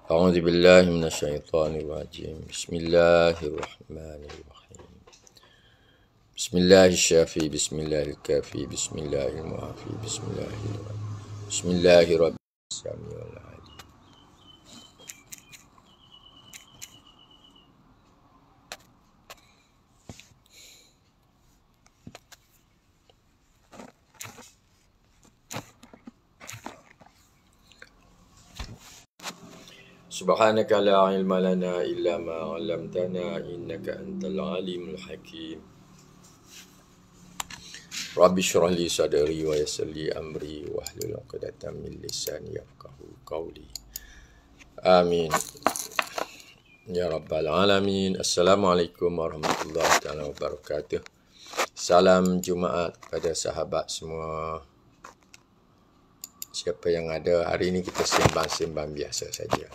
أعوذ بالله من الشيطان الرجيم بسم الله الرحمن الرحيم بسم الله الشافي بسم الله الكافي بسم الله المعافي بسم الله الرحيم بسم الله رب السميع العليم. Subhanaka la ilma lana illa ma 'allamtana innaka antal alimul hakim. Rabbi shrah li sadri wa yassir li amri wahlul 'uqdatam min lisani yafqahu qawli. Amin. Ya rabbal alamin. Assalamualaikum warahmatullahi taala wabarakatuh. Salam Jumaat kepada sahabat semua. Siapa yang ada hari ini, kita sembang-sembang biasa saja.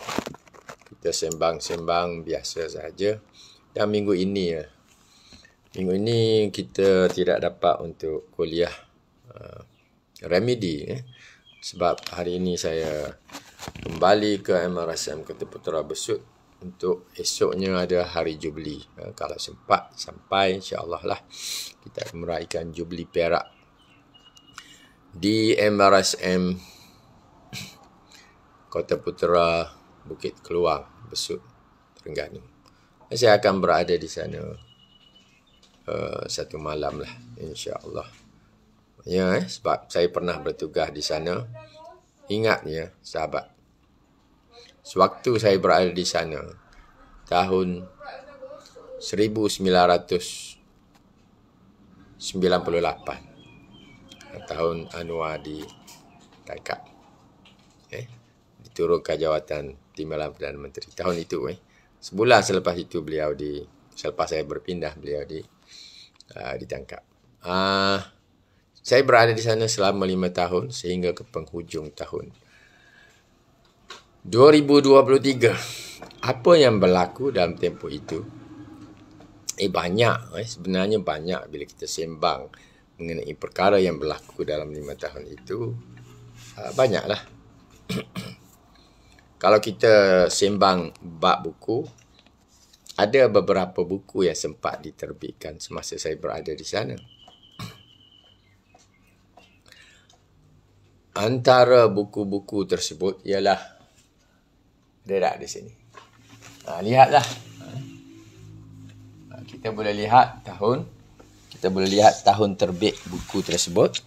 Kita sembang-sembang biasa saja. Dan minggu ini kita tidak dapat untuk kuliah remedi. Sebab hari ini saya kembali ke MRSM Kota Putra Besut untuk esoknya ada hari Jubli. Kalau sempat sampai, insya-Allah lah kita akan meraihkan Jubli Perak di MRSM Kota Putra Bukit Keluang, Besut, Terengganu. Saya akan berada di sana satu malam lah, insya-Allah. Ya, sebab saya pernah bertugas di sana. Ingat ya, sahabat. Sewaktu saya berada di sana, tahun 1998, tahun Anwar di Taikap. Diturunkan jawatan Timbalan Perdana Menteri tahun itu. Sebulan selepas itu selepas saya berpindah, beliau ditangkap. Saya berada di sana selama 5 tahun sehingga ke penghujung tahun 2023. Apa yang berlaku dalam tempoh itu? Banyak. Sebenarnya banyak bila kita sembang mengenai perkara yang berlaku dalam 5 tahun itu. Banyaklah. Kalau kita sembang bab buku, ada beberapa buku yang sempat diterbitkan semasa saya berada di sana. Antara buku-buku tersebut ialah, ada tak di sini? Lihatlah. Kita boleh lihat tahun terbit buku tersebut.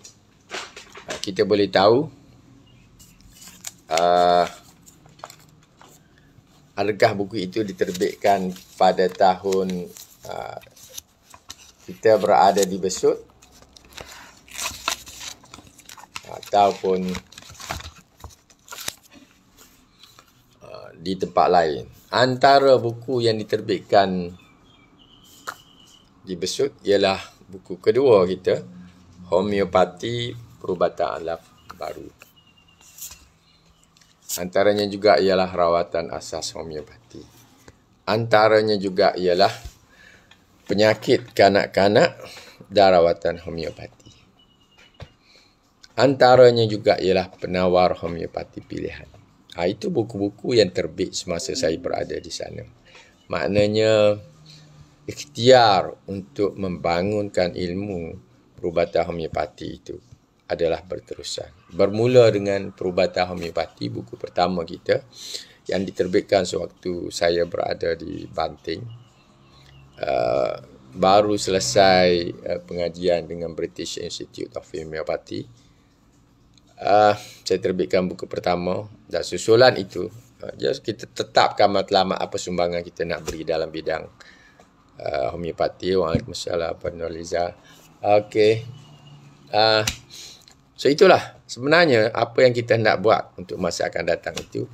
Kita boleh tahu adakah buku itu diterbitkan pada tahun kita berada di Besut ataupun di tempat lain. Antara buku yang diterbitkan di Besut ialah buku kedua kita, Homeopati Perubatan Alaf Baru. Antaranya juga ialah rawatan asas homeopati. Antaranya juga ialah penyakit kanak-kanak dan rawatan homeopati. Antaranya juga ialah penawar homeopati pilihan. Itu buku-buku yang terbit semasa saya berada di sana. Maknanya ikhtiar untuk membangunkan ilmu perubatan homeopati itu adalah berterusan. Bermula dengan perubatan homeopati, buku pertama kita yang diterbitkan sewaktu saya berada di Banting. Baru selesai pengajian dengan British Institute of Homeopathy. Saya terbitkan buku pertama dan susulan itu kita tetapkan matlamat apa sumbangan kita nak beri dalam bidang homeopati. Waalaikumsalam Puan Nurliza. Okey. So itulah sebenarnya apa yang kita nak buat untuk masa akan datang itu.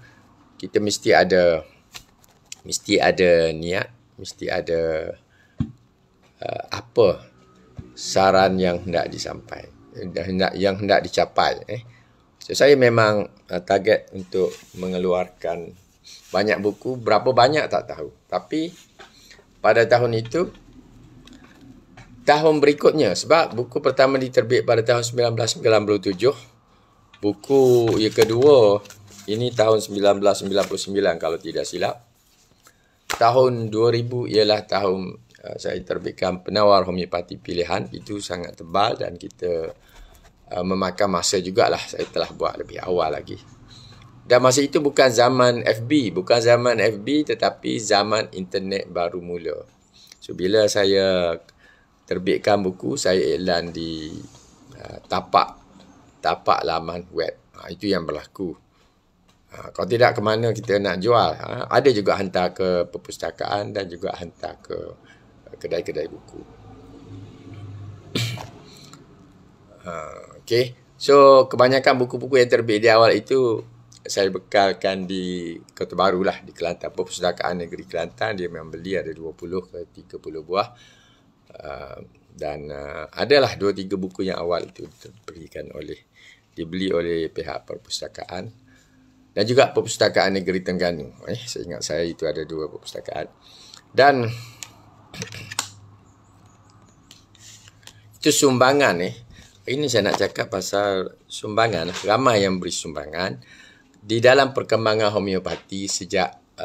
Kita mesti ada niat, mesti ada apa saran yang hendak dicapai. So saya memang target untuk mengeluarkan banyak buku. Berapa banyak tak tahu. Tapi pada tahun itu, tahun berikutnya, sebab buku pertama diterbit pada tahun 1997, buku yang kedua Ini tahun 1999 kalau tidak silap. Tahun 2000 ialah tahun saya terbitkan penawar homeopati pilihan. Itu sangat tebal dan kita memakan masa jugalah. Saya telah buat lebih awal lagi. Dan masa itu bukan zaman FB. Bukan zaman FB tetapi zaman internet baru mula. So, bila saya terbitkan buku, saya iklan di tapak laman web. Itu yang berlaku. Kalau tidak, ke mana kita nak jual? Ada juga hantar ke perpustakaan dan juga hantar ke kedai-kedai buku. Okay. So, kebanyakan buku-buku yang terbit di awal itu saya bekalkan di Kota Baru lah, di Kelantan. Perpustakaan Negeri Kelantan, dia membeli ada 20 ke 30 buah. Dan adalah 2-3 buku yang awal itu dibeli oleh pihak perpustakaan dan juga Perpustakaan Negeri Terengganu. Saya ingat saya itu ada 2 perpustakaan. Dan itu sumbangan. Ini saya nak cakap pasal sumbangan. Ramai yang beri sumbangan di dalam perkembangan homeopati sejak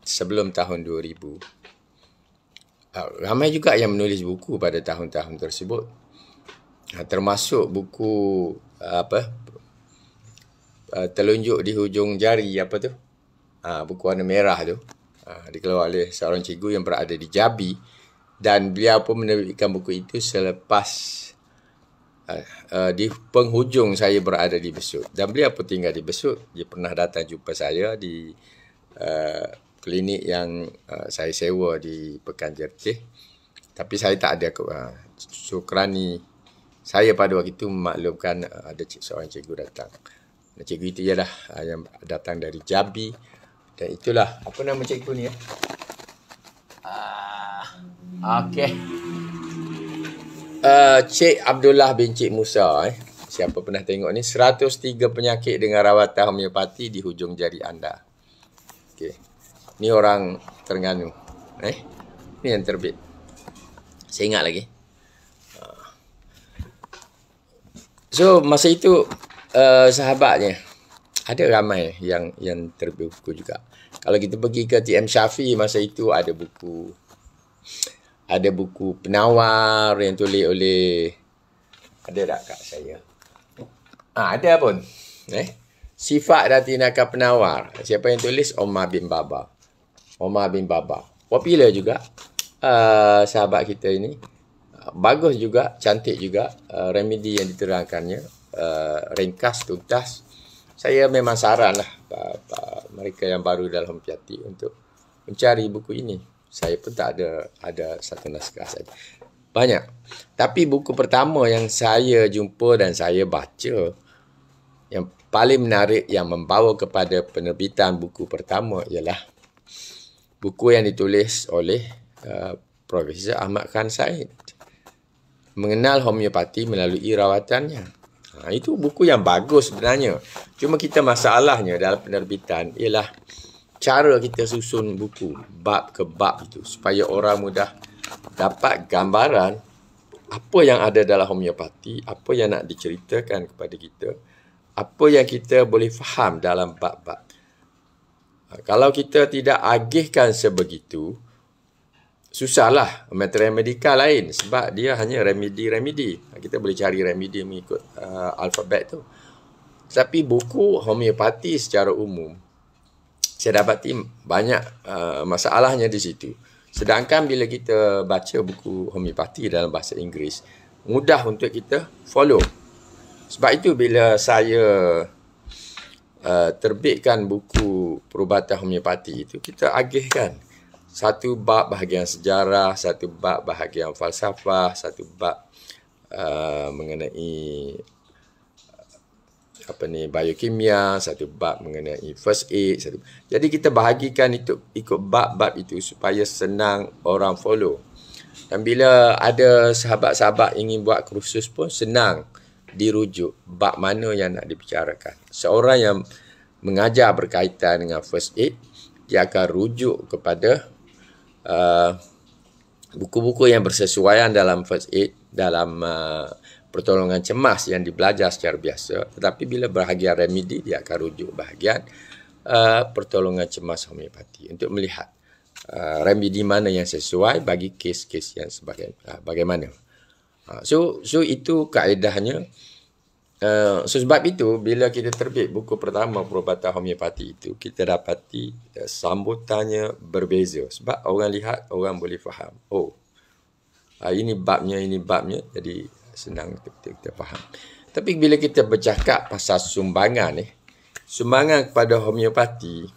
sebelum tahun 2000. Ramai juga yang menulis buku pada tahun-tahun tersebut. Termasuk buku telunjuk di hujung jari buku warna merah tu. Dikeluarkan oleh seorang cikgu yang berada di Jabi, dan beliau pun menerbitkan buku itu selepas di penghujung saya berada di Besut, dan beliau pun tinggal di Besut. Dia pernah datang jumpa saya di klinik yang saya sewa di Pekan Jertih, tapi saya tak ada kerana saya pada waktu itu memaklumkan ada seorang cikgu datang. Cikgu itu ialah yang datang dari Jabi, dan itulah apa nama cikgu ni Okey. Cik Abdullah bin Cik Musa. Siapa pernah tengok ni? 103 penyakit dengan rawatan homeopati di hujung jari anda. Okey. Ni orang Terengganu. Ni yang terbit. Saya ingat lagi. So, masa itu sahabatnya ada ramai yang terbit buku juga. Kalau kita pergi ke TM Syafi, masa itu ada buku penawar yang tulis oleh, ada tak kat saya? Ada pun. Sifat dan tindakan penawar. Siapa yang tulis? Omar bin Baba. Popular juga. Sahabat kita ini. Bagus juga, cantik juga. Remedi yang diterangkannya. Ringkas, tuntas. Saya memang saranlah mereka yang baru dalam homeopati untuk mencari buku ini. Saya pun tak ada satu naskah saja. Banyak. Tapi buku pertama yang saya jumpa dan saya baca, yang paling menarik, yang membawa kepada penerbitan buku pertama ialah buku yang ditulis oleh Profesor Ahmad Khan Said. Mengenal homeopati melalui rawatannya. Itu buku yang bagus sebenarnya. Cuma kita masalahnya dalam penerbitan ialah cara kita susun buku bab ke bab itu, supaya orang mudah dapat gambaran apa yang ada dalam homeopati, apa yang nak diceritakan kepada kita, apa yang kita boleh faham dalam bab-bab. Kalau kita tidak agihkan sebegitu, susahlah. Material medikal lain, sebab dia hanya remedi. Kita boleh cari remedi mengikut alfabet tu. Tapi buku homeopati secara umum, saya dapati banyak masalahnya di situ. Sedangkan bila kita baca buku homeopati dalam bahasa Inggeris, mudah untuk kita follow. Sebab itu bila saya terbitkan buku perubatan homeopati itu, kita agihkan satu bab bahagian sejarah, satu bab bahagian falsafah, satu bab mengenai biokimia, satu bab mengenai first aid, jadi kita bahagikan itu ikut bab-bab itu supaya senang orang follow. Dan bila ada sahabat-sahabat ingin buat kursus pun senang dirujuk bab mana yang nak dibicarakan. Seorang yang mengajar berkaitan dengan first aid, dia akan rujuk kepada buku-buku yang bersesuaian dalam first aid, dalam pertolongan cemas yang dibelajar secara biasa, tetapi bila bahagian remedi dia akan rujuk bahagian pertolongan cemas homeopati untuk melihat remedi mana yang sesuai bagi kes-kes yang bagaimana. So itu kaedahnya. Sebab itu bila kita terbit buku pertama perubatan homeopati itu, kita dapati sambutannya berbeza. Sebab orang lihat, orang boleh faham. Oh, ini babnya, jadi senang kita faham. Tapi bila kita bercakap pasal sumbangan sumbangan kepada homeopati,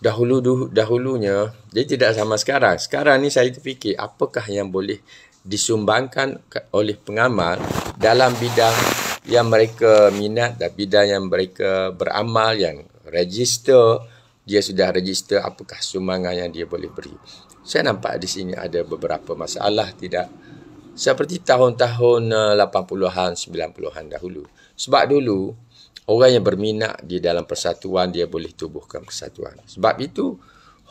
dahulunya dia tidak sama sekarang. Sekarang ni saya terfikir apakah yang boleh disumbangkan oleh pengamal dalam bidang yang mereka minat dan bidang yang mereka beramal, yang register, dia sudah register, apakah sumbangan yang dia boleh beri. Saya nampak di sini ada beberapa masalah tidak seperti tahun-tahun 80-an, 90-an dahulu. Sebab dulu orang yang berminat di dalam persatuan, dia boleh tubuhkan persatuan. Sebab itu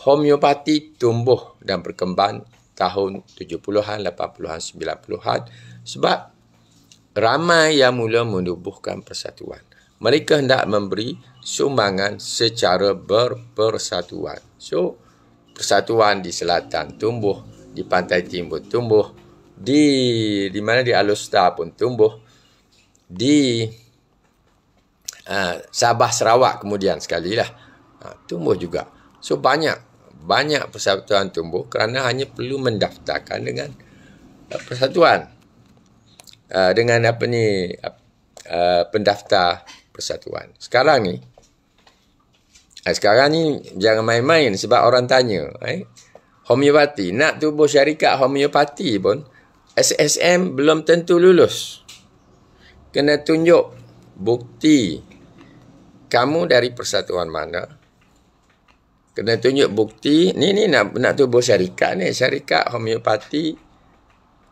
homeopati tumbuh dan berkembang tahun 70-an, 80-an, 90-an. Sebab ramai yang mula menubuhkan persatuan. Mereka hendak memberi sumbangan secara berpersatuan. So, persatuan di selatan tumbuh, di pantai timur tumbuh, di mana di Alor pun tumbuh, di Sabah Sarawak kemudian sekali lah tumbuh juga. So banyak persatuan tumbuh kerana hanya perlu mendaftarkan dengan persatuan, dengan pendaftar persatuan. Sekarang ni jangan main-main sebab orang tanya homeopati, nak tubuh syarikat homeopati pun SSM belum tentu lulus. Kena tunjuk bukti kamu dari persatuan mana. Kena tunjuk bukti ni nak tubuh syarikat ni, syarikat homeopati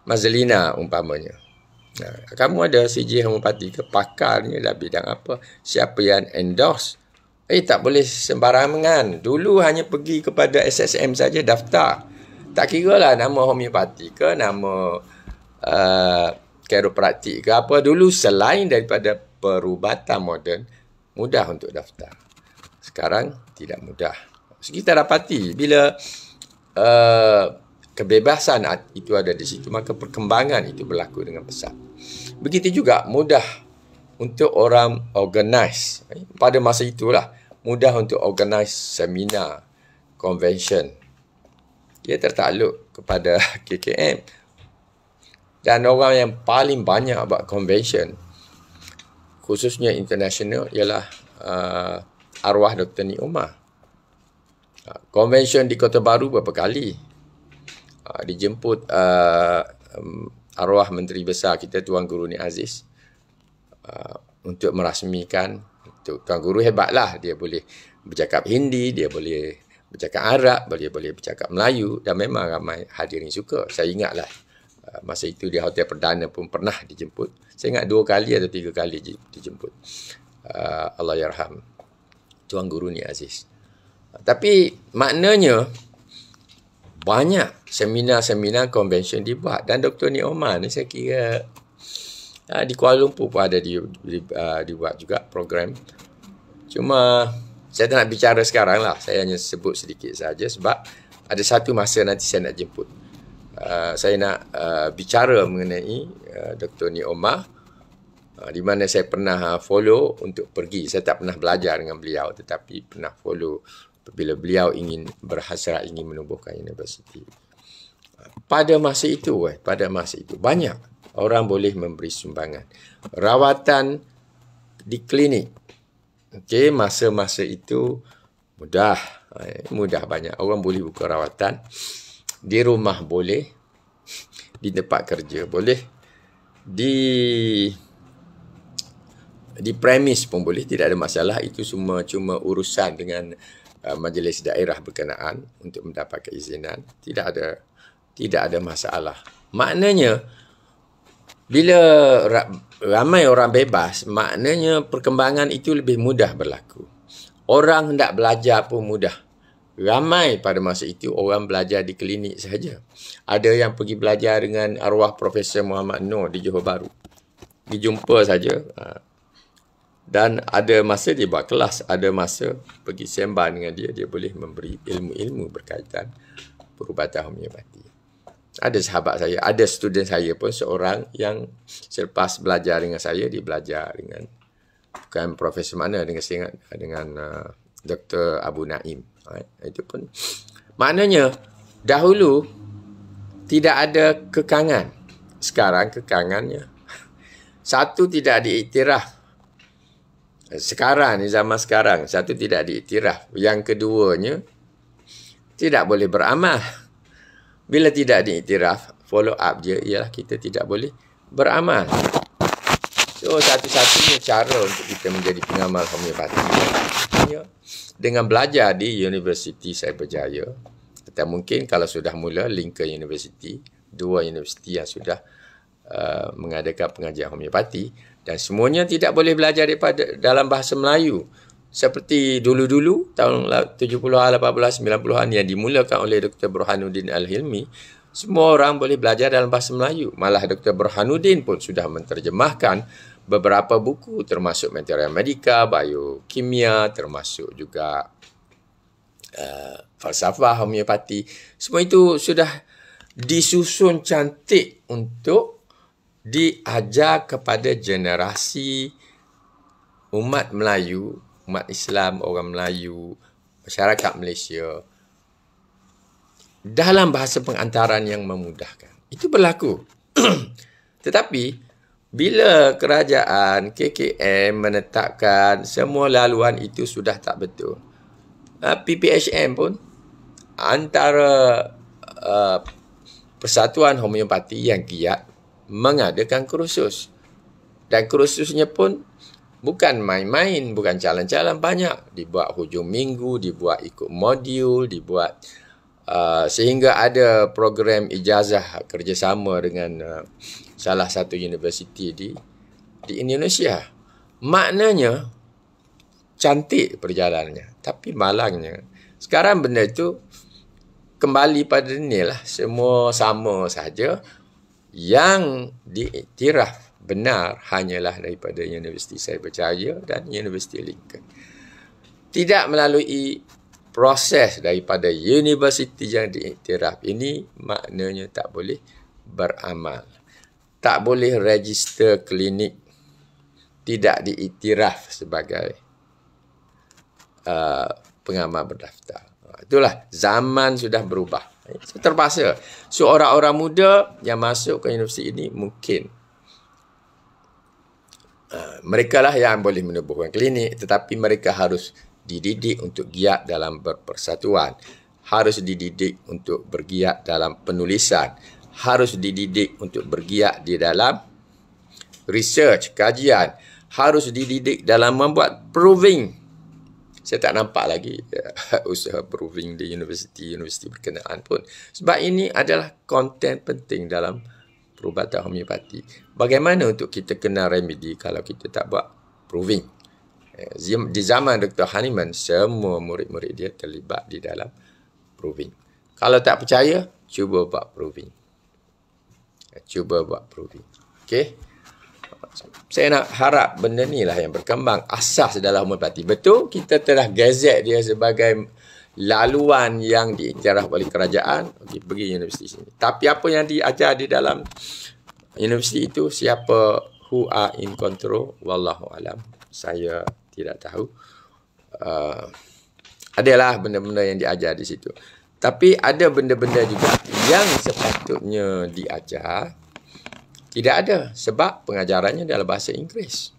Mazlina umpamanya. Kamu ada CJ homeopati ke, pakarnya dalam bidang apa, siapa yang endorse. Tak boleh sembarangan. Dulu hanya pergi kepada SSM saja daftar. Tak kira lah nama homeopati ke, nama chiropraktik ke apa. Dulu selain daripada perubatan moden, mudah untuk daftar. Sekarang tidak mudah. So, kita dapati bila kebebasan itu ada di situ, maka perkembangan itu berlaku dengan pesat. Begitu juga mudah untuk orang organize. Pada masa itulah mudah untuk organize seminar, convention. Ia tertakluk kepada KKM. Dan orang yang paling banyak buat convention, khususnya international, ialah arwah Dr. Ni Omar. Convention di Kota Baru berapa kali. Dijemput arwah Menteri Besar kita Tuan Guru Ni Aziz untuk merasmikan. Tuan Guru hebatlah, dia boleh bercakap Hindi, dia boleh bercakap Arab, dia boleh bercakap Melayu, dan memang ramai hadirin suka. Saya ingatlah masa itu di Hotel Perdana pun pernah dijemput. Saya ingat 2 kali atau 3 kali dijemput. Allahyarham Tuan Guru Ni Aziz. Tapi maknanya banyak seminar-seminar convention dibuat. Dan Dr. Ni Omar ni saya kira di Kuala Lumpur pun ada dibuat juga program. Cuma saya tak nak bicara sekarang lah. Saya hanya sebut sedikit saja sebab ada satu masa nanti saya nak jemput. Saya nak bicara mengenai Dr. Ni Omar, di mana saya pernah follow untuk pergi. Saya tak pernah belajar dengan beliau, tetapi pernah follow apabila beliau ingin berhasrat ingin menubuhkan universiti. Pada masa itu banyak orang boleh memberi sumbangan. Rawatan di klinik. Okey, masa-masa itu mudah banyak orang boleh buka rawatan. Di rumah boleh, di tempat kerja boleh, di premis pun boleh, tidak ada masalah. Itu semua cuma urusan dengan majlis daerah berkenaan untuk mendapat keizinan. Tidak ada masalah. Maknanya bila ramai orang bebas, maknanya perkembangan itu lebih mudah berlaku. Orang hendak belajar pun mudah. Ramai pada masa itu orang belajar di klinik sahaja. Ada yang pergi belajar dengan arwah Profesor Muhammad Noor di Johor Bahru. pergi jumpa saja. Dan ada masa dia buat kelas, ada masa pergi sembang dengan dia, dia boleh memberi ilmu-ilmu berkaitan perubatan homeopati. Ada sahabat saya, ada student saya pun seorang yang selepas belajar dengan saya, dia belajar dengan, bukan profesor mana, dengan saya ingat, dengan Dr. Abu Naim. Itu pun maknanya dahulu tidak ada kekangan. Sekarang kekangannya. Satu, tidak diiktiraf. Sekarang, ni zaman sekarang, satu, tidak diiktiraf. Yang keduanya, tidak boleh beramal. Bila tidak diiktiraf, follow up je ialah kita tidak boleh beramal. So, satu-satunya cara untuk kita menjadi pengamal homeopati dengan belajar di Universiti Cyberjaya, atau mungkin kalau sudah mula Lincoln University, dua universiti yang sudah mengadakan pengajian homeopati, dan semuanya tidak boleh belajar daripada dalam bahasa Melayu. Seperti dulu-dulu, tahun 70-an, 80-an, 90-an yang dimulakan oleh Dr. Burhanuddin Al-Hilmi, semua orang boleh belajar dalam bahasa Melayu. Malah Dr. Burhanuddin pun sudah menterjemahkan beberapa buku, termasuk Materia Medica, Biokimia, termasuk juga falsafah homeopati. Semua itu sudah disusun cantik untuk diajar kepada generasi umat Melayu, umat Islam, orang Melayu, masyarakat Malaysia dalam bahasa pengantaran yang memudahkan. Itu berlaku. Tetapi bila kerajaan KKM menetapkan semua laluan itu sudah tak betul, PPHM pun antara Persatuan Homeopati yang giat mengadakan kursus. Dan kursusnya pun bukan main-main, bukan calon-calon banyak. Dibuat hujung minggu, dibuat ikut modul, dibuat sehingga ada program ijazah kerjasama dengan salah satu universiti di Indonesia. Maknanya cantik perjalanannya. Tapi malangnya, sekarang benda itu kembali pada ni lah. Semua sama saja. Yang diiktiraf benar hanyalah daripada Universiti Cyberjaya dan Universiti Lincoln. Tidak melalui proses daripada universiti yang diiktiraf ini, maknanya tak boleh beramal. Tak boleh register klinik. Tidak diiktiraf sebagai pengamal berdaftar. Itulah, zaman sudah berubah. So, terpaksa. So, orang-orang muda yang masuk ke universiti ini mungkin mereka lah yang boleh menubuhkan klinik, tetapi mereka harus dididik untuk giat dalam berpersatuan, harus dididik untuk bergiat dalam penulisan, harus dididik untuk bergiat di dalam research, kajian, harus dididik dalam membuat proving. Saya tak nampak lagi usaha proving di universiti berkenaan pun. Sebab ini adalah konten penting dalam perubatan homeopati. Bagaimana untuk kita kenal remedi kalau kita tak buat proving? Di zaman Dr. Hahnemann, semua murid-murid dia terlibat di dalam proving. Kalau tak percaya, cuba buat proving. Cuba buat proving. Okey? Saya nak harap benda ni lah yang berkembang asas dalam homeopati. Betul, kita telah gazet dia sebagai laluan yang diiktiraf oleh kerajaan. Okay, pergi universiti sini. Tapi apa yang diajar di dalam universiti itu, siapa who are in control, wallahu alam. Saya tidak tahu. Adalah benda-benda yang diajar di situ. Tapi ada benda-benda juga yang sepatutnya diajar, tidak ada, sebab pengajarannya dalam bahasa Inggeris.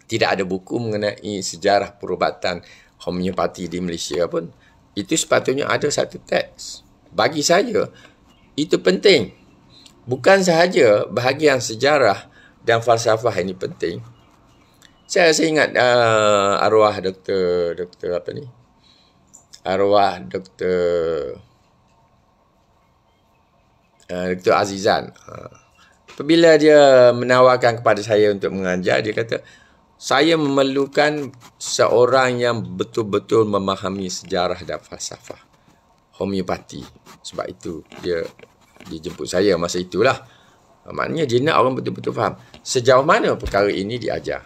Tidak ada buku mengenai sejarah perubatan homeopati di Malaysia pun. Itu sepatutnya ada satu teks. Bagi saya, itu penting. Bukan sahaja bahagian sejarah dan falsafah ini penting. Saya ingat arwah Dr. apa ni? Arwah Dr. Azizan. Apabila dia menawarkan kepada saya untuk mengajar, dia kata, saya memerlukan seorang yang betul-betul memahami sejarah dan falsafah homeopati. Sebab itu dia jemput saya masa itulah. Maknanya dia nak orang betul-betul faham sejauh mana perkara ini diajar.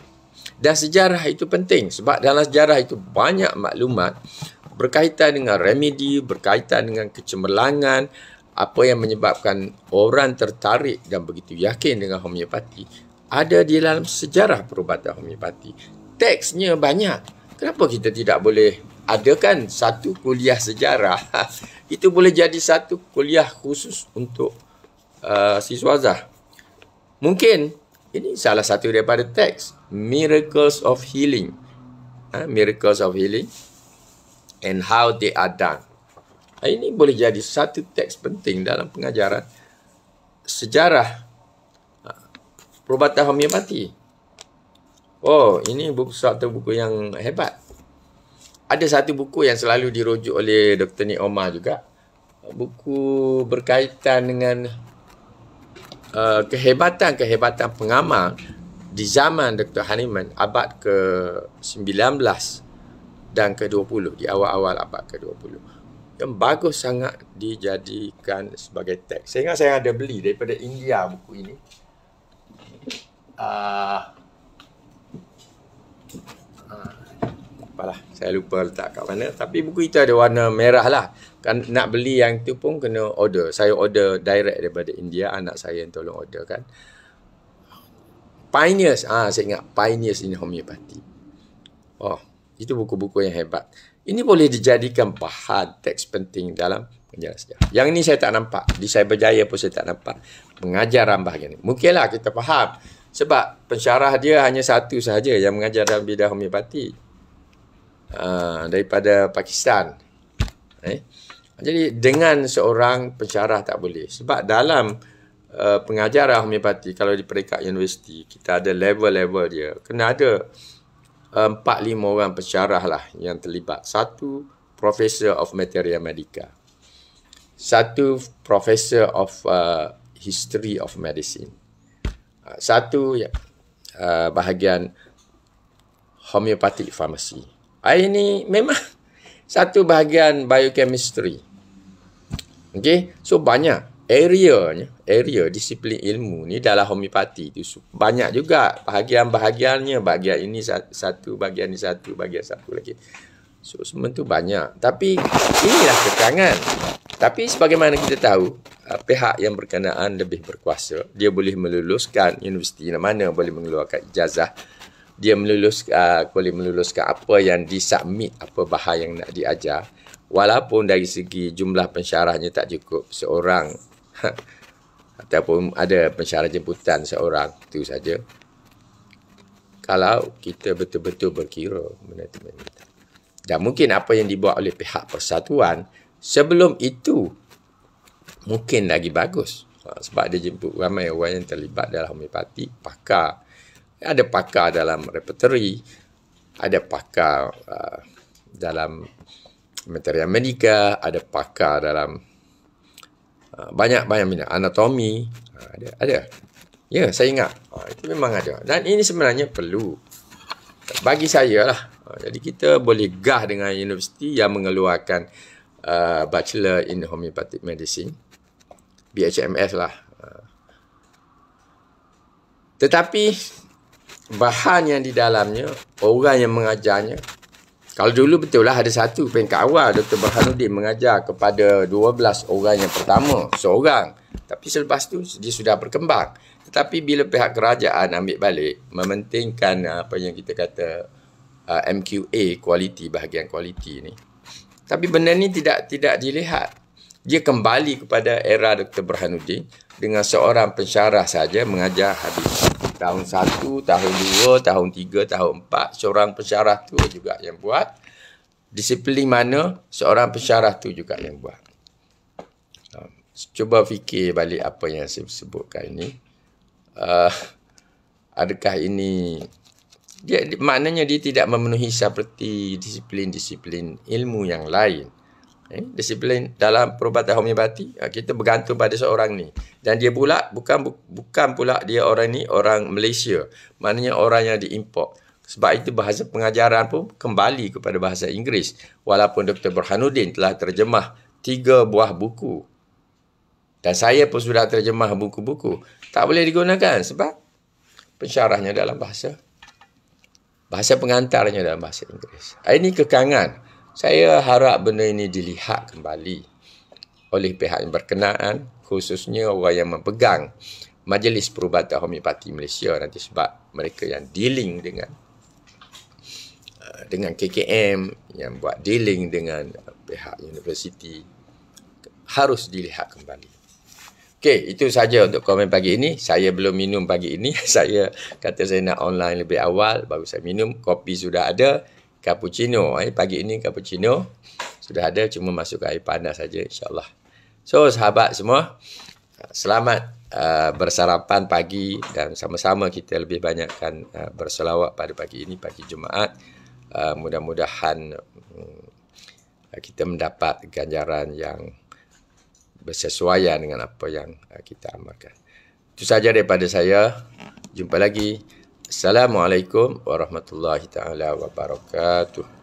Dan sejarah itu penting sebab dalam sejarah itu banyak maklumat berkaitan dengan remedi, berkaitan dengan kecemerlangan, apa yang menyebabkan orang tertarik dan begitu yakin dengan homeopati ada di dalam sejarah perubatan homeopati. Teksnya banyak. Kenapa kita tidak boleh adakan satu kuliah sejarah? Itu boleh jadi satu kuliah khusus untuk siswazah. Mungkin ini salah satu daripada teks Miracles of Healing. Miracles of Healing and how they are done. Ini boleh jadi satu teks penting dalam pengajaran sejarah perubatan homeopati. Oh, ini satu buku yang hebat. Ada satu buku yang selalu dirujuk oleh Dr. Nik Omar juga. Buku berkaitan dengan kehebatan pengamal di zaman Dr. Hahnemann abad ke-19 dan ke-20, di awal-awal abad ke-20. Yang bagus sangat dijadikan sebagai teks. Saya ingat saya ada beli daripada India buku ini. Apalah, saya lupa letak kat mana. Tapi buku itu ada warna merah lah. Kan nak beli yang tu pun kena order. Saya order direct daripada India. Anak saya yang tolong order kan. Pioneers. Saya ingat Pioneers in Homeopathy. Oh, itu buku-buku yang hebat. Ini boleh dijadikan bahan teks penting dalam penjelasan sejarah. Yang ini saya tak nampak. Di Cyberjaya pun saya tak nampak. Pengajaran bahagian ini. Mungkinlah kita faham. Sebab pensyarah dia hanya satu sahaja yang mengajar dalam bidang homeopati. Daripada Pakistan. Jadi dengan seorang pensyarah tak boleh. Sebab dalam pengajaran homeopati, kalau di peringkat universiti, kita ada level-level dia. Kena ada 4-5 orang pensyarah lah yang terlibat. Satu Professor of Materia Medica. Satu Professor of History of Medicine. Satu bahagian Homeopathic Pharmacy. Ini memang satu bahagian biochemistry. Okay, so banyak area disiplin ilmu ni dalam homeopati tu banyak juga bahagian-bahagiannya. Bahagian ini satu, bahagian ini satu, bahagian satu lagi. So semua tu banyak. Tapi inilah keterangan. Tapi sebagaimana kita tahu, pihak yang berkenaan lebih berkuasa. Dia boleh meluluskan universiti mana boleh mengeluarkan ijazah. Dia boleh meluluskan apa yang disubmit, apa bahan yang nak diajar. Walaupun dari segi jumlah pensyarahnya tak cukup seorang ataupun ada pensyarah jemputan seorang, itu saja. Kalau kita betul-betul berkira benda itu. Dan mungkin apa yang dibuat oleh pihak persatuan sebelum itu mungkin lagi bagus. Sebab dia jemput ramai orang yang terlibat dalam homeopati, pakar. Ada pakar dalam repertory, ada pakar dalam materia medika, ada pakar dalam banyak minat anatomi, ada. Ya, saya ingat. Itu memang ada. Dan ini sebenarnya perlu bagi saya lah. Jadi kita boleh gah dengan universiti yang mengeluarkan Bachelor in Homeopathic Medicine, BHMS lah. Tetapi bahan yang di dalamnya, orang yang mengajarnya, kalau dulu betul lah ada satu peringkat awal, Dr. Burhanuddin mengajar kepada 12 orang yang pertama, seorang. Tapi selepas tu dia sudah berkembang. Tetapi bila pihak kerajaan ambil balik, mementingkan apa yang kita kata MQA, kualiti, bahagian kualiti ni. Tapi benda ni tidak dilihat. Dia kembali kepada era Dr. Burhanuddin dengan seorang pensyarah saja mengajar habis. Tahun 1, tahun 2, tahun 3, tahun 4, seorang pensyarah tu juga yang buat. Disiplin mana, seorang pensyarah tu juga yang buat. Cuba fikir balik apa yang saya sebutkan ini. Adakah ini, maknanya dia tidak memenuhi seperti disiplin-disiplin ilmu yang lain. Disiplin dalam perubatan homeopati, kita bergantung pada seorang ni. Dan dia pula bukan pula dia orang ni orang Malaysia. Maknanya orang yang diimport. Sebab itu bahasa pengajaran pun kembali kepada bahasa Inggeris. Walaupun Dr. Burhanuddin telah terjemah 3 buah buku Dan saya pun sudah terjemah buku-buku. Tak boleh digunakan sebab pensyarahnya dalam bahasa pengantarnya dalam bahasa Inggeris. Ini kekangan. Saya harap benda ini dilihat kembali oleh pihak yang berkenaan, khususnya orang yang memegang Majlis Perubatan Homeopati Malaysia nanti, sebab mereka yang dealing dengan KKM, yang buat dealing dengan pihak universiti, harus dilihat kembali. Okey, itu saja untuk komen pagi ini. Saya belum minum pagi ini. Saya kata saya nak online lebih awal, baru saya minum. Kopi sudah ada, cappuccino. Pagi ini cappuccino sudah ada, cuma masuk air panas saja, insyaAllah. So, sahabat semua, selamat bersarapan pagi dan sama-sama kita lebih banyakkan berselawat pada pagi ini, pagi Jumaat. Mudah-mudahan kita mendapat ganjaran yang bersesuaian dengan apa yang kita amalkan. Itu saja daripada saya. Jumpa lagi. Assalamualaikum warahmatullahi taala wabarakatuh.